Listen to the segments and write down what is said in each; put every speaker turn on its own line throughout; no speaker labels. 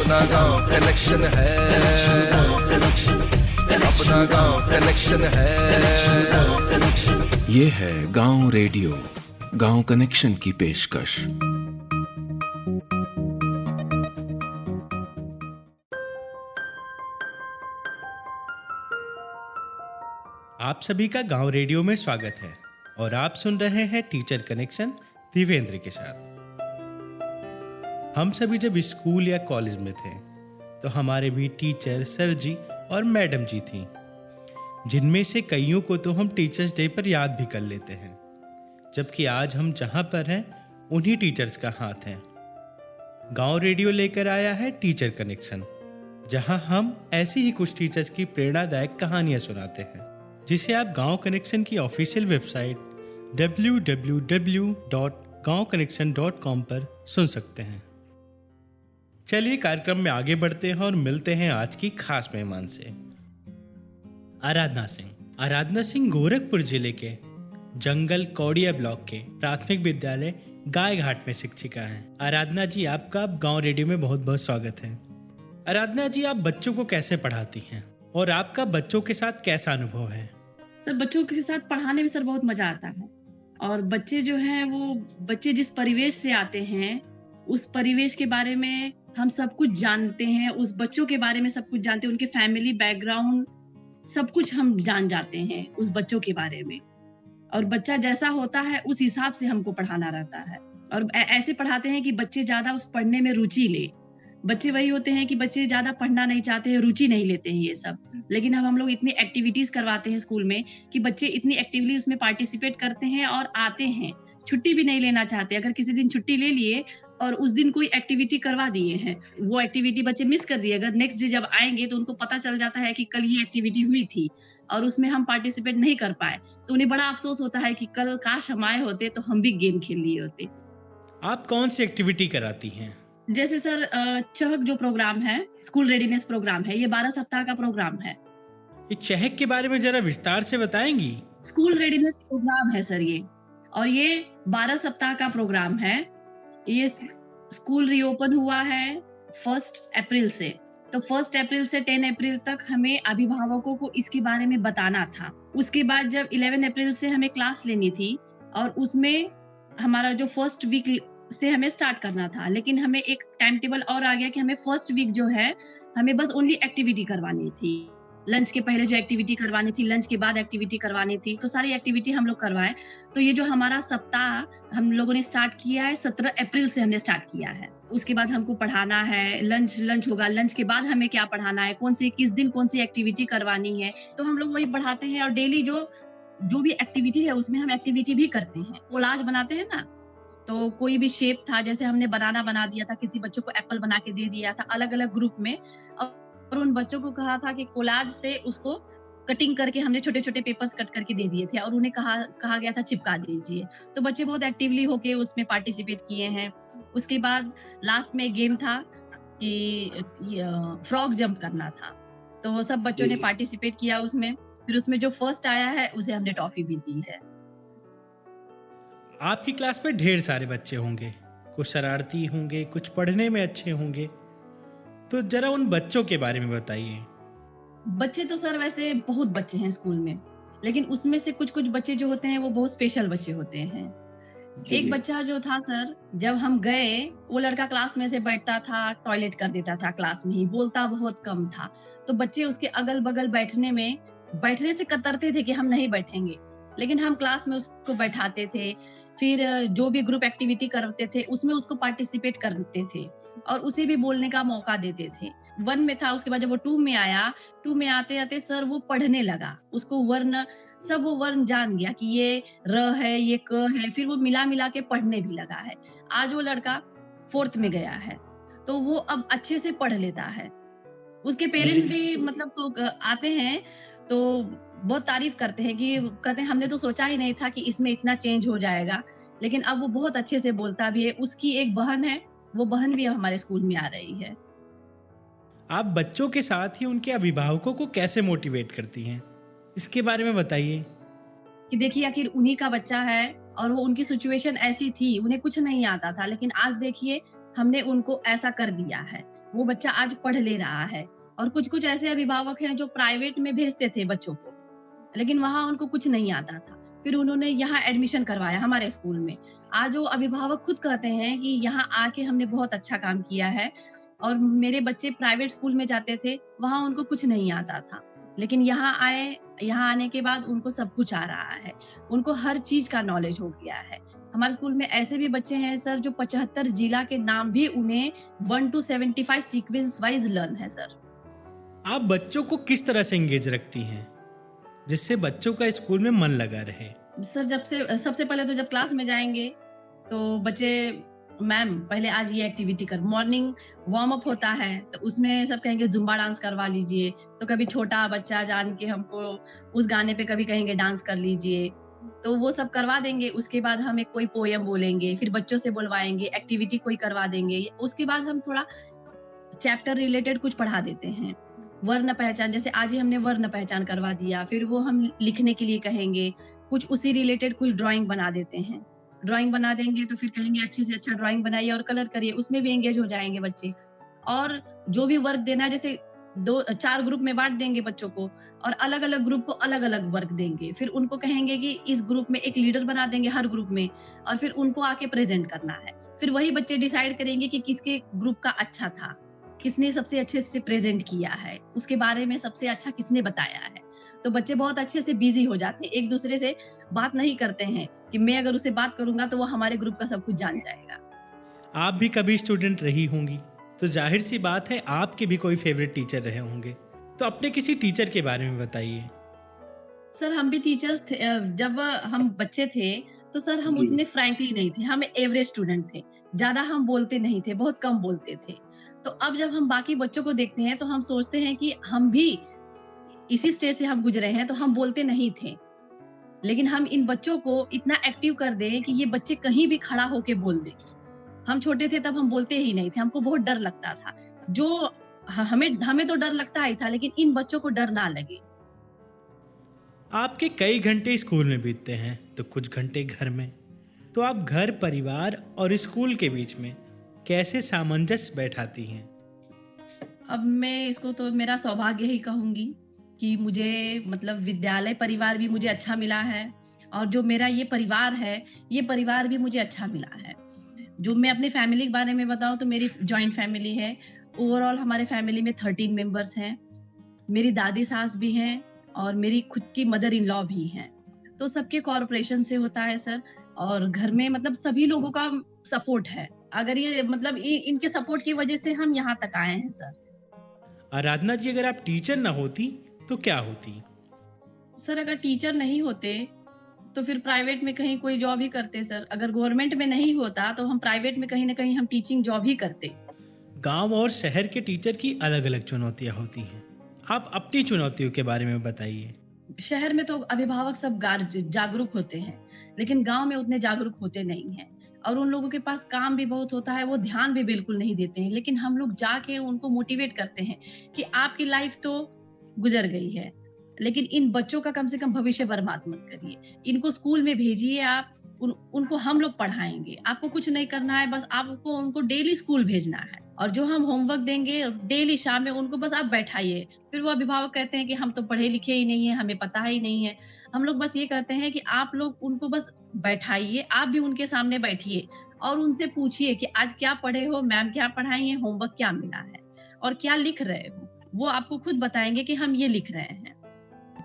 अपना गांव कनेक्शन है, अपना गांव कनेक्शन है।
ये है गांव रेडियो, गांव कनेक्शन की पेशकश।
आप सभी का गांव रेडियो में स्वागत है और आप सुन रहे हैं टीचर कनेक्शन दिवेंद्र के साथ। हम सभी जब स्कूल या कॉलेज में थे तो हमारे भी टीचर सर जी और मैडम जी थी, जिनमें से कईयों को तो हम टीचर्स डे पर याद भी कर लेते हैं, जबकि आज हम जहां पर हैं उन्हीं टीचर्स का हाथ है। गांव रेडियो लेकर आया है टीचर कनेक्शन, जहां हम ऐसी ही कुछ टीचर्स की प्रेरणादायक कहानियां सुनाते हैं, जिसे आप गांव कनेक्शन की ऑफिशियल वेबसाइट www.gaonconnection.com पर सुन सकते हैं। चलिए कार्यक्रम में आगे बढ़ते हैं और मिलते हैं आज की खास मेहमान से। आराधना सिंह गोरखपुर जिले के जंगल कौड़िया ब्लॉक के प्राथमिक विद्यालय गाय घाट में शिक्षिका हैं। आराधना जी, आपका गांव रेडियो में बहुत बहुत स्वागत है। आराधना जी, आप बच्चों को कैसे पढ़ाती हैं और आपका बच्चों के साथ कैसा अनुभव है?
सर, बच्चों के साथ पढ़ाने में सर बहुत मजा आता है। और बच्चे जो हैं वो बच्चे जिस परिवेश से आते हैं उस परिवेश के बारे में हम सब कुछ जानते हैं, उस बच्चों के बारे में सब कुछ जानते हैं, उनके फैमिली बैकग्राउंड सब कुछ हम जान जाते हैं उस बच्चों के बारे में। और बच्चा जैसा होता है उस हिसाब से हमको पढ़ाना रहता है और ऐसे पढ़ाते हैं कि बच्चे ज्यादा उस पढ़ने में रुचि ले। बच्चे वही होते हैं कि बच्चे ज्यादा पढ़ना नहीं चाहते हैं, रुचि नहीं लेते हैं ये सब, लेकिन अब हम लोग इतनी एक्टिविटीज करवाते हैं स्कूल में कि बच्चे इतनी एक्टिवली उसमें पार्टिसिपेट करते हैं और आते हैं, छुट्टी भी नहीं लेना चाहते। अगर किसी दिन छुट्टी ले लिए और उस दिन कोई एक्टिविटी करवा दिए हैं, वो एक्टिविटी बच्चे मिस कर दिए, अगर नेक्स्ट डे जब आएंगे तो उनको पता चल जाता है कि कल ये एक्टिविटी हुई थी और उसमें हम पार्टिसिपेट नहीं कर पाए, तो उन्हें बड़ा अफसोस होता है कि कल काश हम आए होते तो हम भी गेम खेल लिए होते।
आप कौन सी एक्टिविटी कराती हैं?
जैसे सर चहक जो प्रोग्राम है, स्कूल रेडीनेस प्रोग्राम है, ये 12 सप्ताह का प्रोग्राम है।
ये चहक के बारे में जरा विस्तार से बताएंगी?
स्कूल रेडीनेस प्रोग्राम है सर ये, और ये 12 सप्ताह का प्रोग्राम है। ये स्कूल रीओपन हुआ है 1 अप्रैल से, तो 1 अप्रैल से 10 अप्रैल तक हमें अभिभावकों को इसके बारे में बताना था। उसके बाद जब 11 अप्रैल से हमें क्लास लेनी थी और उसमें हमारा जो फर्स्ट वीक से हमें स्टार्ट करना था, लेकिन हमें एक टाइम टेबल और आ गया कि हमें फर्स्ट वीक जो है हमें बस ओनली एक्टिविटी करवानी थी। लंच के पहले जो एक्टिविटी करवानी थी, लंच के बाद एक्टिविटी करवानी थी, तो सारी एक्टिविटी हम लोग करवाए। तो ये जो हमारा सप्ताह हम लोगों ने स्टार्ट किया है 17 अप्रैल से हमने स्टार्ट किया है। उसके बाद हमको पढ़ाना है, लंच होगा, लंच के बाद हमें क्या पढ़ाना है, किस दिन कौन सी एक्टिविटी करवानी है, तो हम लोग वही पढ़ाते हैं। और डेली जो भी एक्टिविटी है उसमें हम एक्टिविटी भी करते हैं। कोलाज बनाते हैं ना, तो कोई भी शेप था, जैसे हमने बनाना बना दिया था, किसी बच्चों को एप्पल बना के दे दिया था अलग अलग ग्रुप में, और उन बच्चों को कहा था कि कोलाज से उसको कटिंग करके हमने छोटे छोटे पेपर्स कट करके दे दिए थे और उन्हें कहा गया था चिपका दीजिए। तो बच्चे बहुत एक्टिवली होके उसमें पार्टिसिपेट किए हैं। उसके बाद लास्ट में गेम था कि फ्रॉग जंप करना था, तो सब बच्चों ने पार्टिसिपेट किया उसमें। फिर उसमें जो फर्स्ट आया है उसे हमने टॉफी भी दी है।
आपकी क्लास में ढेर सारे बच्चे होंगे, कुछ शरारती होंगे, कुछ पढ़ने में अच्छे होंगे, तो जरा उन बच्चों के बारे में बताइए।
बच्चे तो सर वैसे बहुत बच्चे हैं स्कूल में, लेकिन उसमें से कुछ बच्चे जो होते हैं वो बहुत स्पेशल बच्चे होते हैं। एक बच्चा जो था सर, जब हम गए, वो लड़का क्लास में से बैठता था, टॉयलेट कर देता था क्लास में ही, बोलता बहुत कम था। तो बच्चे उसके अगल बगल बैठने से कतरते थे कि हम नहीं बैठेंगे, लेकिन हम क्लास में उसको बैठाते थे। फिर जो भी ग्रुप एक्टिविटी करते थे उसमें उसको पार्टिसिपेट करते थे और उसे भी बोलने का मौका देते थे। 1 में था, उसके बाद जब वो 2 में आया, 2 में आते आते सर वो पढ़ने लगा, उसको वो वर्ण जान गया कि ये र है, ये क है, फिर वो मिला के पढ़ने भी लगा है। आज वो लड़का 4th में गया है, तो वो अब अच्छे से पढ़ लेता है। उसके पेरेंट्स भी मतलब तो आते हैं तो बहुत तारीफ करते हैं हमने तो सोचा ही नहीं था कि इसमें इतना चेंज हो जाएगा, लेकिन अब वो बहुत अच्छे से बोलता भी है। उसकी एक बहन है, वो बहन भी हमारे स्कूल में आ रही है।
आप बच्चों के साथ ही उनके अभिभावकों को कैसे मोटिवेट करती हैं, इसके बारे में बताइए।
कि देखिए आखिर उन्हीं का बच्चा है और वो उनकी सिचुएशन ऐसी थी, उन्हें कुछ नहीं आता था, लेकिन आज देखिए हमने उनको ऐसा कर दिया है। वो बच्चा आज पढ़ ले रहा है। और कुछ-कुछ ऐसे अभिभावक हैं जो प्राइवेट में भेजते थे बच्चों को, लेकिन वहाँ उनको कुछ नहीं आता था। फिर उन्होंने यहाँ एडमिशन करवाया हमारे स्कूल में। आज वो अभिभावक खुद कहते हैं कि यहाँ आके हमने बहुत अच्छा काम किया है और मेरे बच्चे प्राइवेट स्कूल में जाते थे, वहाँ उनको कुछ नहीं आता था। लेकिन यहाँ आए, यहाँ आने के बाद उनको सब कुछ आ रहा है। उनको हर चीज़ का नॉलेज हो गया है। हमारे स्कूल में ऐसे भी बच्चे हैं सर जो 75 जिला के नाम भी उन्हें 1 to 75 सीक्वेंस वाइज़ लर्न है सर।
आप बच्चों को किस तरह से एंगेज रखती हैं जिससे बच्चों का स्कूल में मन लगा रहे?
सर सबसे पहले तो जब क्लास में जाएंगे तो बच्चे, मैम पहले आज ये एक्टिविटी कर, मॉर्निंग वार्म अप होता है तो उसमें सब कहेंगे जुम्बा डांस करवा लीजिए। तो कभी छोटा बच्चा जान के हमको उस गाने पे कभी कहेंगे डांस कर लीजिए, तो वो सब करवा देंगे। उसके बाद हम एक कोई पोयम बोलेंगे, फिर बच्चों से बुलवाएंगे, एक्टिविटी कोई करवा देंगे। उसके बाद हम थोड़ा चैप्टर रिलेटेड कुछ पढ़ा देते हैं। वर्ण पहचान, जैसे आज ही हमने वर्ण पहचान करवा दिया, फिर वो हम लिखने के लिए कहेंगे, कुछ उसी रिलेटेड कुछ ड्राइंग बना देते हैं। ड्राइंग बना देंगे तो फिर कहेंगे अच्छे से अच्छा ड्राइंग बनाइए और कलर करिए, उसमें भी एंगेज हो जाएंगे बच्चे। और जो भी वर्क देना है, जैसे 4 ग्रुप में बांट देंगे बच्चों को और अलग अलग ग्रुप को अलग अलग वर्क देंगे। फिर उनको कहेंगे कि इस ग्रुप में एक लीडर बना देंगे हर ग्रुप में, और फिर उनको आके प्रेजेंट करना है। फिर वही बच्चे डिसाइड करेंगे कि किसके ग्रुप का अच्छा था, किसने सबसे अच्छे से प्रेजेंट किया है, उसके बारे में सबसे अच्छा किसने बताया है। तो बच्चे बहुत अच्छे से बिजी हो जाते हैं, एक दूसरे से बात नहीं करते हैं कि मैं अगर उससे बात करूंगा तो वो हमारे ग्रुप का सब कुछ जान जाएगा।
आप भी कभी स्टूडेंट रही होंगी तो जाहिर सी बात है आपके भी कोई फेवरेट टीचर रहे होंगे, तो अपने किसी टीचर के बारे में बताइए।
सर हम भी टीचर्स थे, जब हम बच्चे थे तो सर हम उतने फ्रैंकली नहीं थे, हम एवरेज स्टूडेंट थे, ज्यादा हम बोलते नहीं थे, बहुत कम बोलते थे। तो अब जब हम बाकी बच्चों को देखते हैं तो हम सोचते हैं कि हम भी इसी स्टेज से हम गुजरे हैं, तो हम बोलते नहीं थे, लेकिन हम इन बच्चों को इतना एक्टिव कर दें कि ये बच्चे कहीं भी खड़ा होके बोल दें। हम छोटे थे तब हम बोलते ही नहीं थे, हमको बहुत डर लगता था। जो हमें तो डर लगता ही था, लेकिन इन बच्चों को डर ना लगे।
आपके कई घंटे स्कूल में बीतते हैं तो कुछ घंटे घर में, तो आप घर, परिवार और स्कूल के बीच में कैसे सामंजस्य बैठाती हैं?
अब मैं इसको तो मेरा सौभाग्य ही कहूंगी कि मुझे मतलब विद्यालय परिवार भी मुझे अच्छा मिला है, और जो मेरा ये परिवार है, ये परिवार भी मुझे अच्छा मिला है। जो मैं अपने फैमिली के बारे में बताऊं तो मेरी जॉइंट फैमिली है। ओवरऑल हमारे फैमिली में 13 मेंबर्स हैं। मेरी दादी सास भी हैं और मेरी खुद की मदर इन लॉ भी हैं। तो सबके कॉर्पोरेशन से होता है सर, और घर में मतलब सभी लोगों का सपोर्ट है। अगर ये मतलब इनके सपोर्ट की वजह से हम यहाँ तक आए हैं सर।
आराधना जी, अगर आप टीचर ना होती तो क्या होती?
सर अगर टीचर नहीं होते तो फिर प्राइवेट में कहीं कोई जॉब ही करते सर। अगर गवर्नमेंट में नहीं होता तो हम प्राइवेट में कहीं ना कहीं हम टीचिंग जॉब ही करते।
गांव और शहर के टीचर की अलग अलग चुनौतियां होती हैं, आप अपनी चुनौतियों के बारे में बताइए।
शहर में तो अभिभावक सब जागरूक होते हैं, लेकिन गांव में उतने जागरूक होते नहीं हैं, और उन लोगों के पास काम भी बहुत होता है, वो ध्यान भी बिल्कुल नहीं देते हैं। लेकिन हम लोग जाके उनको मोटिवेट करते हैं कि आपकी लाइफ तो गुजर गई है, लेकिन इन बच्चों का कम से कम भविष्य बर्बाद मत करिए। इनको स्कूल में भेजिए आप, उनको हम लोग पढ़ाएंगे। आपको कुछ नहीं करना है, बस आपको उनको डेली स्कूल भेजना है, और जो हम होमवर्क देंगे डेली शाम में उनको बस आप बैठाइए। फिर वो अभिभावक कहते हैं कि हम तो पढ़े लिखे ही नहीं है, हमें पता ही नहीं है। हम लोग बस ये कहते हैं कि आप लोग उनको बस बैठाइए, आप भी उनके सामने बैठिए और उनसे पूछिए कि आज क्या पढ़े हो, मैम क्या पढ़ाई है, होमवर्क क्या मिला है और क्या लिख रहे हो। वो आपको खुद बताएंगे कि हम ये लिख रहे हैं।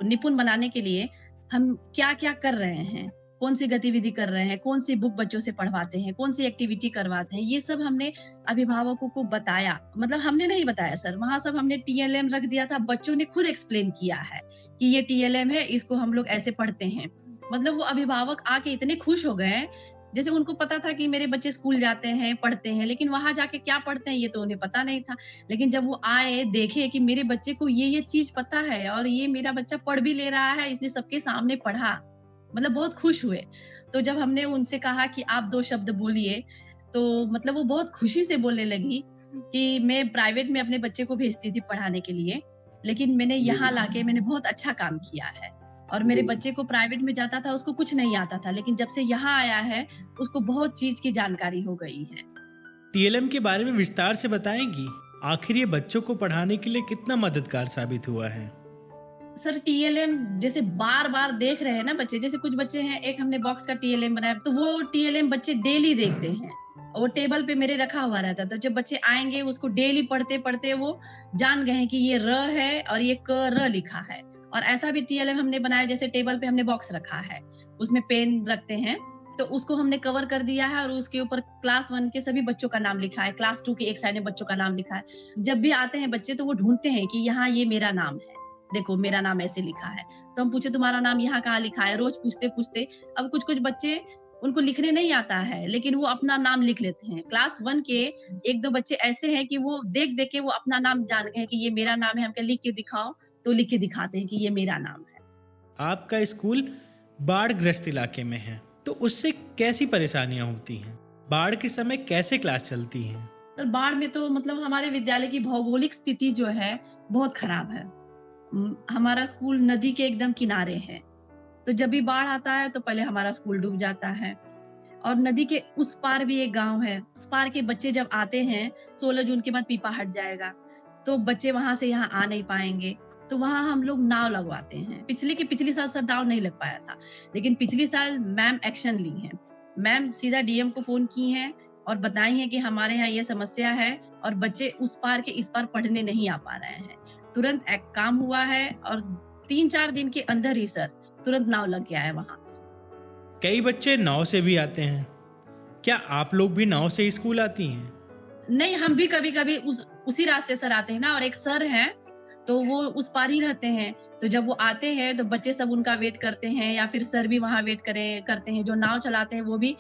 निपुण बनाने के लिए हम क्या क्या कर रहे हैं, कौन सी गतिविधि कर रहे हैं, कौन सी बुक बच्चों से पढ़वाते हैं, कौन सी एक्टिविटी करवाते हैं, ये सब हमने अभिभावकों को बताया। मतलब हमने नहीं बताया सर, वहां सब हमने TLM रख दिया था, बच्चों ने खुद एक्सप्लेन किया है कि ये TLM है, इसको हम लोग ऐसे पढ़ते हैं। मतलब वो अभिभावक आके इतने खुश हो गए, जैसे उनको पता था कि मेरे बच्चे स्कूल जाते हैं, पढ़ते हैं, लेकिन वहां जाके क्या पढ़ते हैं ये तो उन्हें पता नहीं था। लेकिन जब वो आए, देखे कि मेरे बच्चे को ये चीज पता है और ये मेरा बच्चा पढ़ भी ले रहा है, इसने सबके सामने पढ़ा, मतलब बहुत खुश हुए। तो जब हमने उनसे कहा कि आप 2 शब्द बोलिए, तो मतलब वो बहुत खुशी से बोलने लगी कि मैं प्राइवेट में अपने बच्चे को भेजती थी पढ़ाने के लिए, लेकिन मैंने यहाँ लाके मैंने बहुत अच्छा काम किया है। और मेरे बच्चे को प्राइवेट में जाता था, उसको कुछ नहीं आता था, लेकिन जब से यहाँ आया है उसको बहुत चीज की जानकारी हो गई है।
TLM के बारे में विस्तार से बताएंगी? आखिर ये बच्चों को पढ़ाने के लिए कितना मददगार साबित हुआ है?
सर TLM जैसे बार बार देख रहे हैं ना बच्चे, जैसे कुछ बच्चे हैं, एक हमने बॉक्स का TLM बनाया, तो वो TLM बच्चे डेली देखते हैं, वो टेबल पे मेरे रखा हुआ रहता है। तो जब बच्चे आएंगे उसको डेली पढ़ते पढ़ते वो जान गए हैं कि ये र है और ये क र लिखा है। और ऐसा भी TLM हमने बनाया, जैसे टेबल पे हमने बॉक्स रखा है, उसमें पेन रखते हैं, तो उसको हमने कवर कर दिया है और उसके ऊपर क्लास 1 के सभी बच्चों का नाम लिखा है, क्लास 2 की एक साइड में बच्चों का नाम लिखा है। जब भी आते हैं बच्चे तो वो ढूंढते हैं कि यहाँ ये मेरा नाम है, देखो मेरा नाम ऐसे लिखा है। तो हम पूछे तुम्हारा नाम यहाँ कहाँ लिखा है, रोज पूछते पूछते अब कुछ कुछ बच्चे उनको लिखने नहीं आता है, लेकिन वो अपना नाम लिख लेते हैं। क्लास 1 के 1-2 बच्चे ऐसे हैं कि वो देख देख के वो अपना नाम जान गए कि ये मेरा नाम है, हम क्या लिख के दिखाओ, तो लिख के दिखाते हैं कि ये मेरा नाम है।
आपका स्कूल बाढ़ ग्रस्त इलाके में है, तो उससे कैसी परेशानियां होती हैं? बाढ़ के समय कैसे क्लास चलती हैं?
तो बाढ़ में तो मतलब हमारे विद्यालय की भौगोलिक स्थिति जो है बहुत खराब है। हमारा स्कूल नदी के एकदम किनारे है, तो जब भी बाढ़ आता है तो पहले हमारा स्कूल डूब जाता है। और नदी के उस पार भी एक गांव है, उस पार के बच्चे जब आते हैं, 16 जून के बाद पीपा हट जाएगा, तो बच्चे वहां से यहाँ आ नहीं पाएंगे, तो वहां हम लोग नाव लगवाते हैं। पिछली साल सर नाव नहीं लग पाया था, लेकिन पिछली साल मैम एक्शन ली है। मैम सीधा DM को फोन की हैं और बताई है कि हमारे यहाँ ये समस्या है और बच्चे उस पार के इस पार पढ़ने नहीं आ पा रहे हैं। तुरंत एक काम हुआ है और 3-4 दिन के अंदर ही सर तुरंत नाव लग गया है वहां।
कई बच्चे नाव से भी आते हैं, क्या आप लोग भी नाव से स्कूल आती हैं?
नहीं, हम भी कभी कभी उसी रास्ते सर आते हैं ना, और एक सर हैं तो वो उस पार ही रहते हैं, तो जब वो आते हैं तो बच्चे सब उनका वेट करते हैं, या फिर सर भी वहां वेट करते हैं। जो नाव चलाते हैं वो भी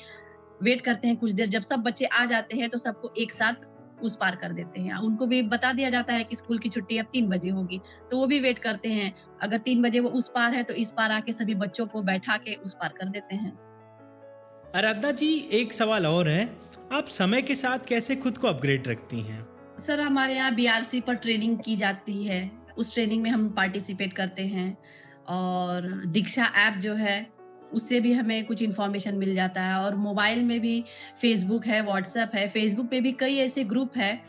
वेट करते हैं कुछ देर। जब सब बच्चे आ जाते हैं तो सबको एक साथ उस पार कर देते हैं। उनको भी बता दिया जाता है कि स्कूल की छुट्टी अब 3 बजे होगी, तो वो भी वेट करते हैं। अगर 3 बजे वो उस पार है तो इस पार आके सभी बच्चों को बैठा के उस पार कर देते हैं।
आराधना जी, एक सवाल और है, आप समय के साथ कैसे खुद को अपग्रेड रखती हैं?
सर हमारे यहाँ BRC पर ट्रेनिंग की जाती है, उस ट्रेनिंग में हम पार्टिसिपेट करते हैं। और दीक्षा ऐप जो है उससे भी हमें कुछ इन्फॉर्मेशन मिल जाता है। और मोबाइल में भी फेसबुक है, व्हाट्सएप है। फेसबुक पे भी कई ऐसे ग्रुप है,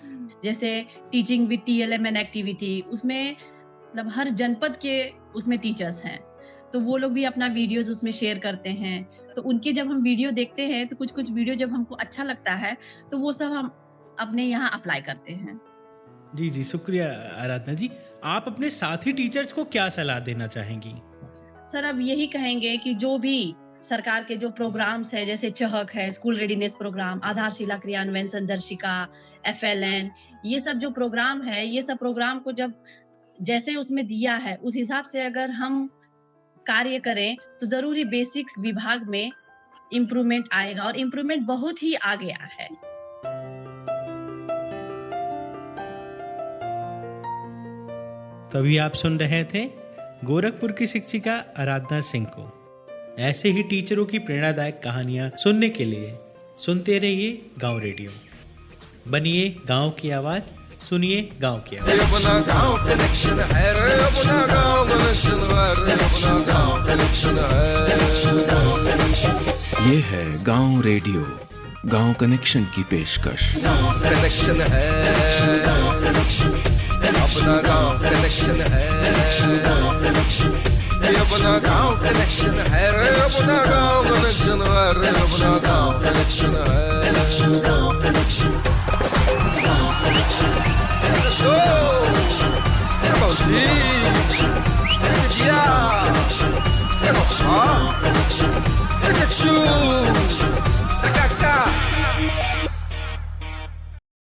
जैसे teaching with TLM and activity, उसमें मतलब हर जनपद के उसमें टीचर्स हैं, तो वो लोग भी अपना वीडियोस उसमें शेयर करते हैं। तो उनके जब हम वीडियो देखते हैं तो कुछ कुछ वीडियो जब हमको अच्छा लगता है तो वो सब हम अपने यहाँ अप्लाई करते हैं।
जी जी, शुक्रिया आराधना जी। आप अपने साथी टीचर्स को क्या सलाह देना चाहेंगी?
सर अब यही कहेंगे कि जो भी सरकार के जो प्रोग्राम्स है, जैसे चहक है, स्कूल रेडीनेस प्रोग्राम, आधारशिला क्रियान्वयन संदर्शिका, FLN, ये सब जो प्रोग्राम है, ये सब प्रोग्राम को जब जैसे उसमें दिया है उस हिसाब से अगर हम कार्य करें तो जरूरी बेसिक्स विभाग में इम्प्रूवमेंट आएगा, और इम्प्रूवमेंट बहुत ही आ गया है।
तभी आप सुन रहे थे गोरखपुर की शिक्षिका आराधना सिंह को। ऐसे ही टीचरों की प्रेरणादायक कहानियां सुनने के लिए सुनते रहिए गांव रेडियो। बनिए गांव की आवाज, सुनिए गांव की आवाज।
अपना गांव कनेक्शन है रे, अपना गांव कनेक्शन है रे, अपना गांव कनेक्शन है।
ये है गांव रेडियो, गांव कनेक्शन की पेशकश।
कनेक्शन है, अपना गांव कनेक्शन है, अपना गांव कनेक्शन है रे, अपना गांव कनेक्शन है रे, अपना गांव कनेक्शन है। Let's go! Come on, G! Yeah! Come on, huh? Look at you!